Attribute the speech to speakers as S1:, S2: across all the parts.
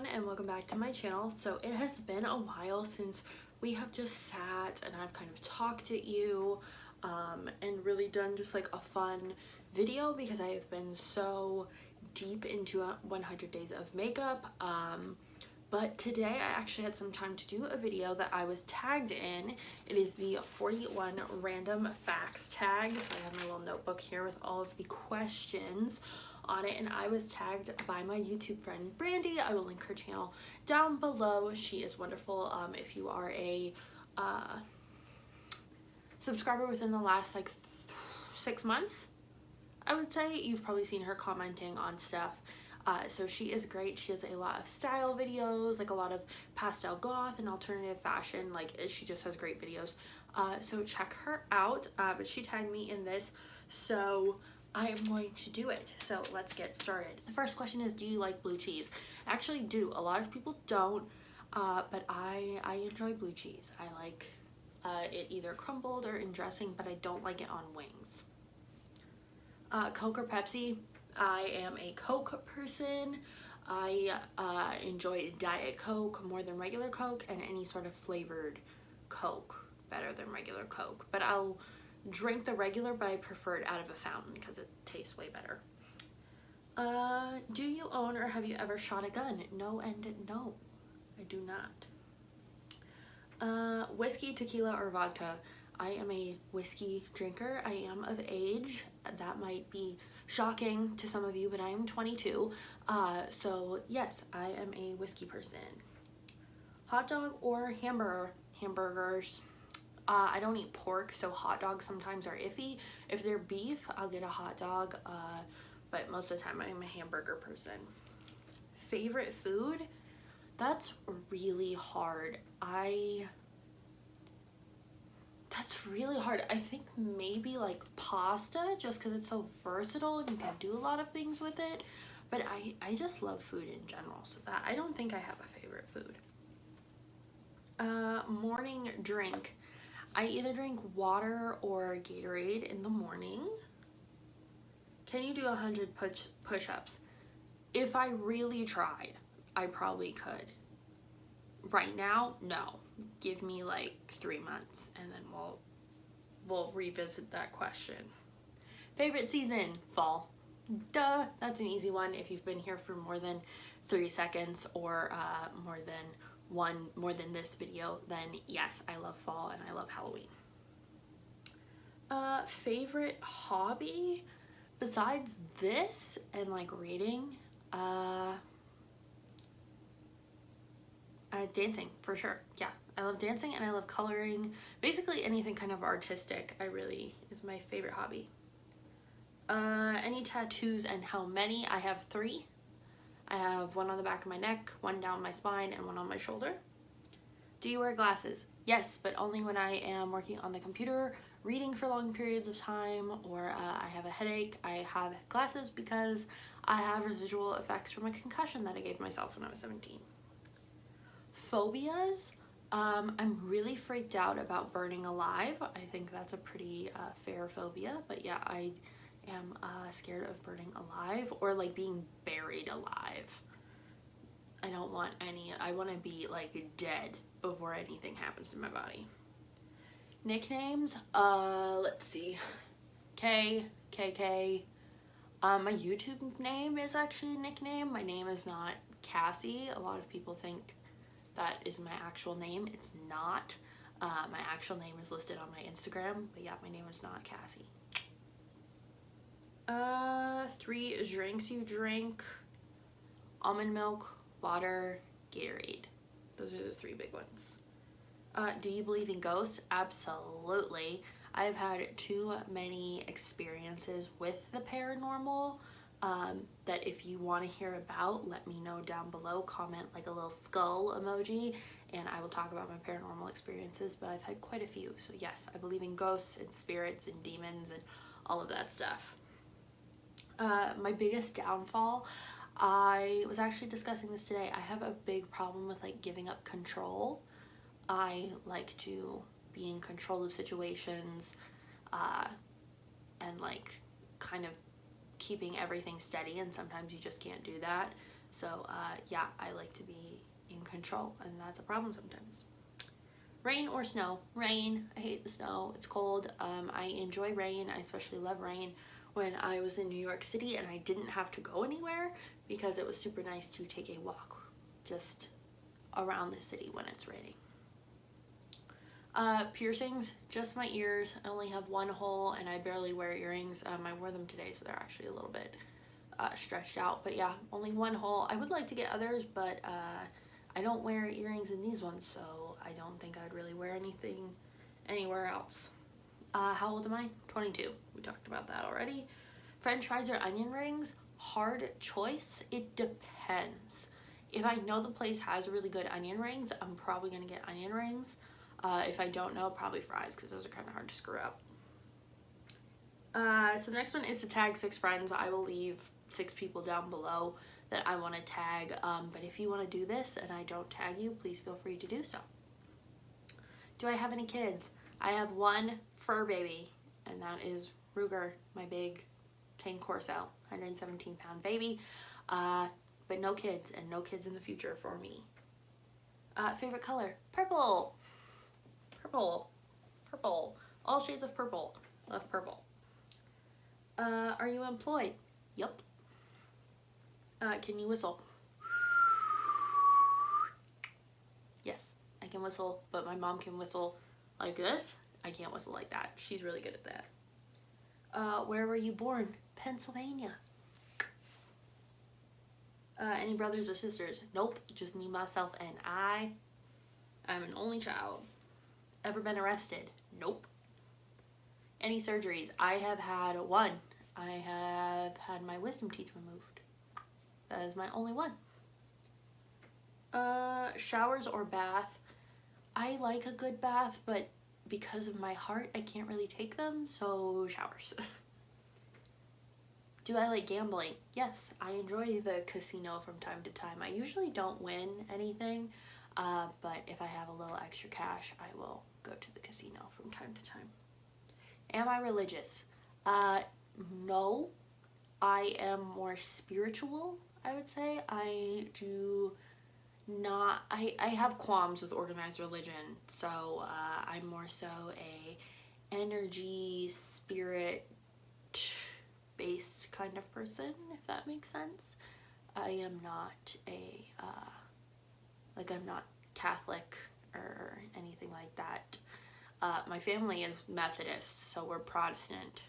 S1: everyone, and welcome back to my channel. So it has been a while since we have just sat and I've kind of talked at you and really done just like a fun video because I have been so deep into 100 days of makeup. But today I actually had some time to do a video that I was tagged in. It is the 41 random facts tag. So I have my little notebook here with all of the questions on it, and I was tagged by my YouTube friend Brandee. I will link her channel down below. She is wonderful. If you are a subscriber within the last like 6 months, I would say, you've probably seen her commenting on stuff. So she is great. She has a lot of style videos, like a lot of pastel goth and alternative fashion. Like, she just has great videos. So check her out. But she tagged me in this, so I am going to do it. So let's get started. The first question is, do you like blue cheese? I actually do. A lot of people don't, but I enjoy blue cheese. I like it either crumbled or in dressing, but I don't like it on wings. Coke or Pepsi? I am a Coke person. I enjoy Diet Coke more than regular Coke, and any sort of flavored Coke better than regular Coke. But I'll drink the regular, but I prefer it out of a fountain because it tastes way better. Do you own or have you ever shot a gun? No and no, I do not. Whiskey, tequila, or vodka? I am a whiskey drinker. I am of age. That might be shocking to some of you, but I am 22. So yes, I am a whiskey person. Hot dog or hamburgers? I don't eat pork, so hot dogs sometimes are iffy. If they're beef, I'll get a hot dog, but most of the time I'm a hamburger person. Favorite food? That's really hard. That's really hard. I think maybe like pasta, just because it's so versatile and you can do a lot of things with it. But I just love food in general, so I don't think I have a favorite food. Morning drink. I either drink water or Gatorade in the morning. Can you do 100 push-ups? If I really tried, I probably could. Right now, no. Give me like 3 months and then we'll revisit that question. Favorite season? Fall. Duh, that's an easy one. If you've been here for more than 3 seconds or more than this video, then yes, I love fall and I love Halloween. Favorite hobby besides this and like reading? Dancing, for sure. Yeah, I love dancing and I love coloring. Basically anything kind of artistic is my favorite hobby. Any tattoos and how many? I have 3. I have one on the back of my neck, one down my spine, and one on my shoulder. Do you wear glasses? Yes, but only when I am working on the computer, reading for long periods of time, or I have a headache. I have glasses because I have residual effects from a concussion that I gave myself when I was 17. Phobias? I'm really freaked out about burning alive. I think that's a pretty fair phobia, but yeah, I am scared of burning alive or like being buried alive. I don't want any. I want to be like dead before anything happens to my body. Nicknames? Let's see. KK. My YouTube name is actually a nickname. My name is not Cassie. A lot of people think that is my actual name. It's not. My actual name is listed on my Instagram, but yeah, my name is not Cassie. 3 drinks you drink: almond milk, water, Gatorade. Those are the 3 big ones. Do you believe in ghosts? Absolutely. I've had too many experiences with the paranormal that if you want to hear about, let me know down below. Comment like a little skull emoji and I will talk about my paranormal experiences, but I've had quite a few. So yes, I believe in ghosts and spirits and demons and all of that stuff. My biggest downfall, I was actually discussing this today. I have a big problem with like giving up control. I like to be in control of situations and like kind of keeping everything steady, and sometimes you just can't do that. So yeah, I like to be in control, and that's a problem sometimes. Rain or snow? Rain. I hate the snow. It's cold. I enjoy rain. I especially love rain. When I was in New York City and I didn't have to go anywhere because it was super nice to take a walk just around the city when it's raining. Piercings, just my ears. I only have one hole and I barely wear earrings. I wore them today, so they're actually a little bit stretched out. But yeah, only one hole. I would like to get others, but I don't wear earrings in these ones, so I don't think I'd really wear anything anywhere else. How old am I? 22. We talked about that already. French fries or onion rings? Hard choice. It depends. If I know the place has really good onion rings, I'm probably going to get onion rings. If I don't know, probably fries, because those are kind of hard to screw up. So the next one is to tag 6 friends. I will leave 6 people down below that I want to tag. But if you want to do this and I don't tag you, please feel free to do so. Do I have any kids? I have one fur baby, and that is Ruger, my big Cane Corso, 117-pound baby. But no kids, and no kids in the future for me. Favorite color? Purple. Purple. Purple. All shades of purple. Love purple. Are you employed? Yup. Can you whistle? Yes, I can whistle, but my mom can whistle like this. I can't whistle like that. She's really good at that. Where were you born? Pennsylvania. Any brothers or sisters? Nope, just me, myself, and I. I'm an only child. Ever been arrested? Nope. Any surgeries? I have had one. I have had my wisdom teeth removed. That is my only one. Showers or bath? I like a good bath, but because of my heart, I can't really take them, so showers. Do I like gambling? Yes, I enjoy the casino from time to time. I usually don't win anything, but if I have a little extra cash, I will go to the casino from time to time. Am I religious? No. I am more spiritual, I would say. I do not, I have qualms with organized religion, so I'm more so a energy, spirit based kind of person, if that makes sense. I am not a, I'm not Catholic or anything like that. My family is Methodist, so we're Protestant.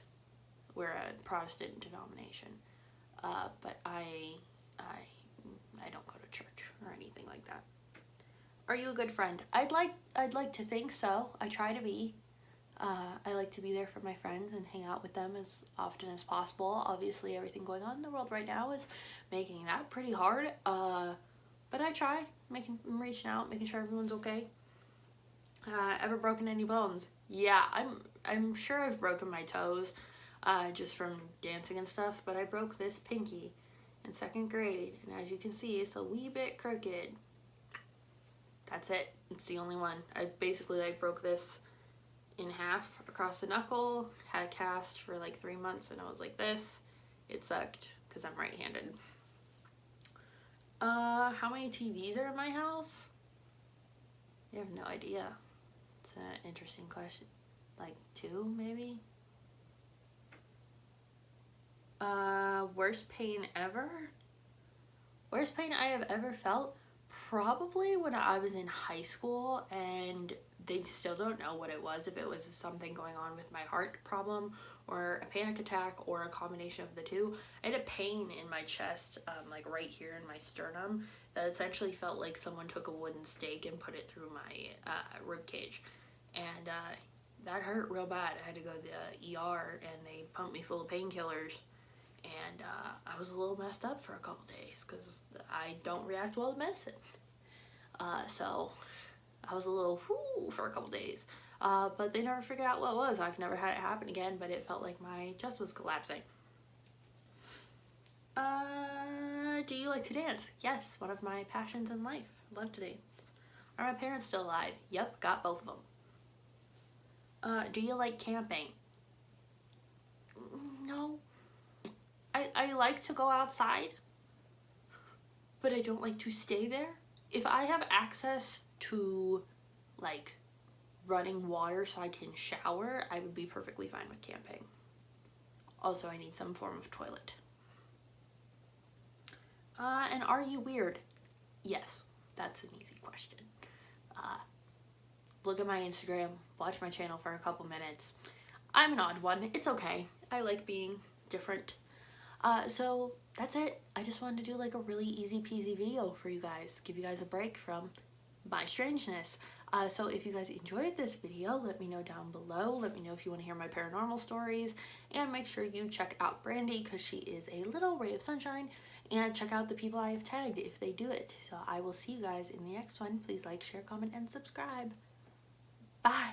S1: We're a Protestant denomination. But I don't go to church or anything like that. Are you a good friend? I'd like to think so. I try to be. I like to be there for my friends and hang out with them as often as possible. Obviously, everything going on in the world right now is making that pretty hard. But I try, reaching out, making sure everyone's okay. Ever broken any bones? Yeah, I'm sure I've broken my toes, just from dancing and stuff. But I broke this pinky in 2nd grade, and as you can see, it's a wee bit crooked. That's it. It's the only one. I broke this in half across the knuckle, had a cast for like 3 months, and I was like this. It sucked because I'm right-handed. How many TVs are in my house? I have no idea. It's an interesting question. Like 2, maybe? Worst pain ever? Worst pain I have ever felt? Probably when I was in high school, and they still don't know what it was, if it was something going on with my heart problem or a panic attack or a combination of the two. I had a pain in my chest, like right here in my sternum, that essentially felt like someone took a wooden stake and put it through my rib cage, and that hurt real bad. I had to go to the ER, and they pumped me full of painkillers, and I was a little messed up for a couple days because I don't react well to medicine. So I was a little whoo for a couple days, but they never figured out what it was. I've never had it happen again, but it felt like my chest was collapsing. Do you like to dance? Yes, one of my passions in life. I love to dance. Are my parents still alive? Yep, got both of them. Do you like camping? No. I like to go outside, but I don't like to stay there. If I have access to like running water so I can shower, I would be perfectly fine with camping. Also, I need some form of toilet. And are you weird? Yes, that's an easy question. Look at my Instagram, watch my channel for a couple minutes. I'm an odd one. It's okay. I like being different. So that's it. I just wanted to do like a really easy peasy video for you guys. Give you guys a break from my strangeness. So if you guys enjoyed this video, let me know down below. Let me know if you want to hear my paranormal stories. And make sure you check out Brandee because she is a little ray of sunshine. And check out the people I have tagged if they do it. So I will see you guys in the next one. Please like, share, comment, and subscribe. Bye.